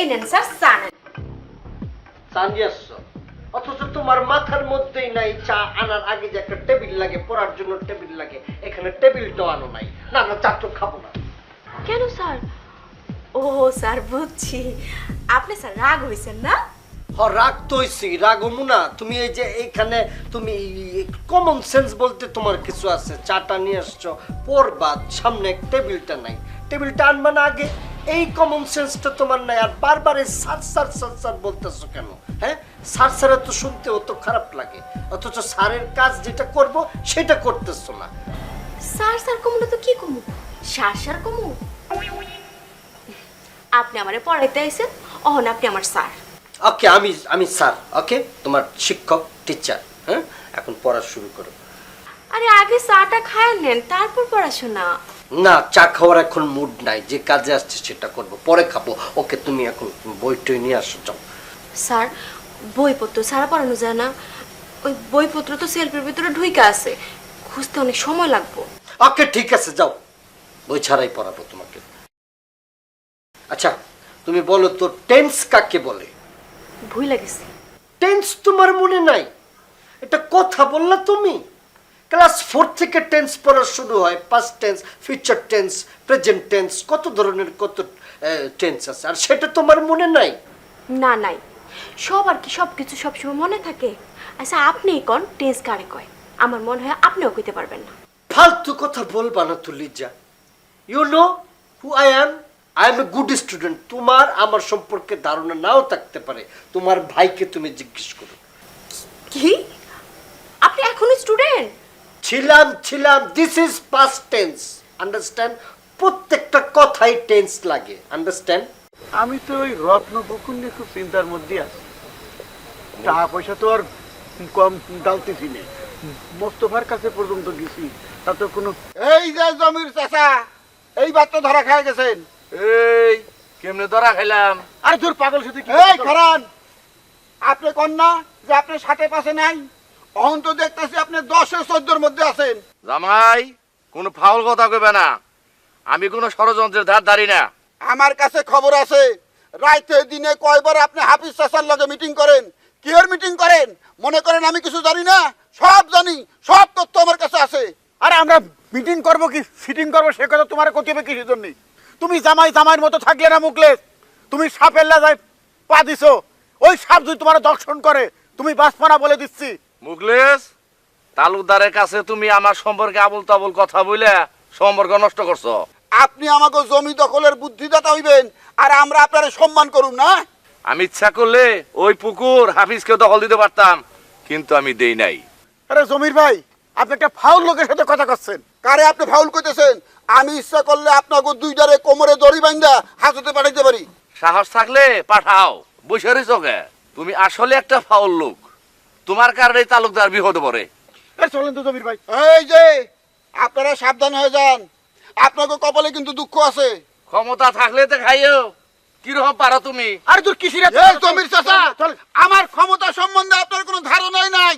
এই নেন স্যার চা নেন। চা নিয়ে আসছো, অথচ তোমার মাথার মধ্যেই নাই চা আনার আগে যে একটা টেবিল লাগে, পড়ার জন্য টেবিল লাগে, এখানে টেবিলটাও আনো নাই। না না, চা তো খাবো না। কেন স্যার? ও স্যার বুঝছি, আপনি স্যার রাগ হয়েছেন না? রাগ তো হইছি, রাগ হমু না। তুমি এই যে এইখানে তুমি কমন সেন্স বলতে তোমার কিছু আছে। চাটা নিয়ে আসছো, পড়বা, সামনে টেবিলটা নাই, টেবিলটা আনবা না আগে। এই কমন সেন্সটা তোমার নাই। আর বারবার এই সার সার সার সার বলতেছো কেন? হ্যাঁ, সার সারা তো শুনতে অত খারাপ লাগে, অথচ সারের কাজ যেটা করব সেটা করতেছো না। স্যার স্যার কমলে তো কি কমু, সার সার কমু। আপনি আমারে পড়াইতে আইছেন, অহন আপনি আমার স্যার। ওকে, আমি স্যার, ওকে, তোমার শিক্ষক, টিচার। হ্যাঁ, এখন পড়া শুরু করো। আরে আগে চাটা খায় নেন, তারপর পড়াশোনা। না, চা খাওয়ার এখন মুড নাই, যে কাজে আসছে সেটা করব, পরে খাবো। ওকে, তুমি এখন বইটই নিয়ে আসো, যাও। স্যার বইপত্র ছাড়া পড়ানো যায় না, ওই বইপত্র তো সেলফের ভিতরে ঢুইকা আছে, খুঁজতে অনেক সময় লাগবে। ওকে ঠিক আছে, যাও, বই ছাড়াই পড়াবো তোমাকে। আচ্ছা, তুমি বলো তো টেন্স কাকে বলে? ভুল লাগেছে। টেন্স তোমার মনে নাই? এটা কথা বললা তুমি? ক্লাস 4 থেকে টেন্স পড়া শুরু হয়। Past tense, future tense, present tense, কত ধরনের কত টেন্স আছে, আর সেটা তোমার মনে নাই? না নাই, সব আর কি সব কিছু সবসময় মনে থাকে। আচ্ছা আপনিই কন টেন্স কারে কয়, আমার মনে হয় আপনিও কইতে পারবেন না। ফালতু কথা বলবা না তো Liza. You know who I am a good student. তোমার আমার সম্পর্কে ধারণা নাও থাকতে পারে, তোমার ভাইকে তুমি জিজ্ঞেস করো। কি আপনি এখনো স্টুডেন্ট? ছিলাম। This is past tense, understand? প্রত্যেকটা কথাই টেন্স লাগে, আন্ডারস্ট্যান্ড? আমি তো ওই রত্ন বকুল নিয়ে খুব চিন্তার মধ্যে আছি। টাকা পয়সা তো আর কম ডালতেছি না, মোস্তফার কাছে পর্যন্ত গেছি, তাতে কোনো। এই যে জমির চাচা, এইবার তো ধরা খাই গেছেন। এই কেমনে ধরা খাইলাম? আরে তোর পাগল সাথে কি? এই খারান, আপনি কন্যা যে আপনি সাথে পাশে নাই, অহন তো দেখতেছি আপনি 10-14 মধ্যে আছেন। জামাই কোনো ফাউল কথা কইবে না, আমি কোনো ষড়যন্ত্রের ধার ধারি না। আমার কাছে খবর আছে, রাইতে দিনে কয়বার আপনি হাফিজ চাচার লগে মিটিং করেন, কিয়ের মিটিং করেন। মনে করেন আমি কিছু জানি না? সব জানি, সব তথ্য আমার কাছে আছে। আরে আমরা মিটিং করব কি ফিটিং করব সে কথা তোমার কইতে হবে কিসের জন্য? তুমি জামাইয়ের মতো থাকলে না মুখলেস, তুমি সাপের লাজায় পা দিছো, ওই সাপ যদি তোমার দর্শন করে তুমি বাঁচপানা বলে দিচ্ছি। মুখলেস, তালুকদারের কাছে তুমি আমার সম্পর্কে আবুল তাবুল কথা বলে সম্পর্ক নষ্ট করছো। আপনি আমাকে জমি দখলের বুদ্ধিদাতা হইবেন, আর আমরা আপনারে সম্মান করুম না? আমি ইচ্ছা করলে ওই পুকুর হাফিজকে দখল দিতে পারতাম, কিন্তু আমি দেই নাই। আরে জমির ভাই, আপনি একটা ফাউল লোকের সাথে কথা করছেন। কারে আপনি ফাউল কইতেছেন? আমি ইচ্ছা করলে আপনাকে দুইটারে কোমরে দড়ি বাঁধা হাজতে পাঠাইতে পারি। সাহস থাকলে পাঠাও, বসে রইছো কে? তুমি আসলে একটা ফাউল লোক, তোমার কারণে তালুকদার বিপদে পড়ে। চলেন তো জমির ভাই। এই যে আপনারা সাবধান হয়ে যান, আপনাকে কপালে কিন্তু দুঃখ আছে। ক্ষমতা থাকলে তো খাইও, কিরকম পারো তুমি? আরে তোর কিসিরা জমির চাচা, আমার ক্ষমতা সম্বন্ধে আপনার কোনো ধারণাই নাই।